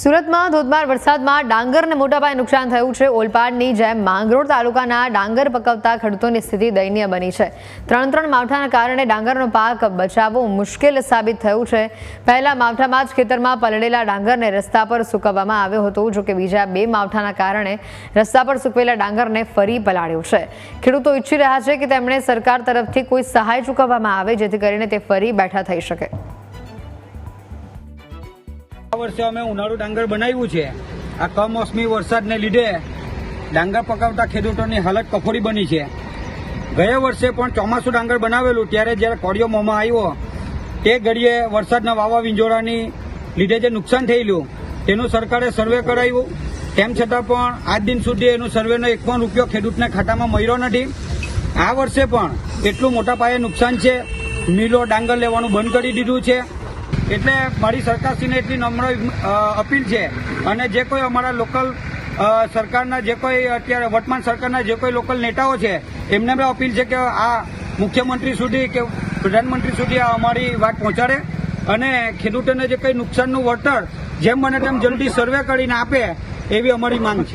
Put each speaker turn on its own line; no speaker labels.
સુરતમાં ધોધમાર વરસાદમાં ડાંગરને મોટા પાયે નુકસાન થયું છે। ઓલપાડની જેમ માંગરોળ તાલુકાના ડાંગર પકવતા ખેડૂતોની સ્થિતિ દયનીય બની છે। ત્રણ માવઠાના કારણે ડાંગરનો પાક બચાવવો મુશ્કેલ સાબિત થયું છે। પહેલા માવઠામાં જ ખેતરમાં પલળેલા ડાંગરને રસ્તા પર સૂકવવામાં આવ્યો હતો, જો કે બીજા બે માવઠાના કારણે રસ્તા પર સૂકવેલા ડાંગરને ફરી પલાળ્યો છે। ખેડૂતો ઈચ્છી રહ્યા છે કે તેમણે સરકાર તરફથી કોઈ સહાય ચૂકવવામાં આવે, જેથી કરીને તે ફરી બેઠા થઈ શકે।
આ વર્ષે અમે ઉનાળુ ડાંગર બનાવ્યું છે। આ કમોસમી વરસાદને લીધે ડાંગર પકાવતા ખેડૂતોની હાલત કફોડી બની છે। ગયા વર્ષે પણ ચોમાસું ડાંગર બનાવેલું, ત્યારે જ્યારે કોળિયો મોંમાં આવ્યો તે ઘડીએ વરસાદના વાવા વિંજોળાની લીધે જે નુકસાન થયેલું તેનું સરકારે સર્વે કરાવ્યું, તેમ છતાં પણ આજ દિન સુધી એનું સર્વેનો એક પણ રૂપિયો ખેડૂતના ખાતામાં મળ્યો નથી। આ વર્ષે પણ એટલું મોટા પાયે નુકસાન છે, મિલો ડાંગર લેવાનું બંધ કરી દીધું છે। એટલે મારી સરકારશ્રીને એટલી નમ્ર અપીલ છે, અને જે કોઈ અમારા લોકલ સરકારના જે કોઈ અત્યારે વર્તમાન સરકારના જે કોઈ લોકલ નેતાઓ છે એમને પણ અપીલ છે કે આ મુખ્યમંત્રી સુધી કે પ્રધાનમંત્રી સુધી આ અમારી વાત પહોંચાડે, અને ખેડૂતોને જે કંઈ નુકસાનનું વળતર જેમ બને તેમ જલ્દી સર્વે કરીને આપે એવી અમારી માંગ છે।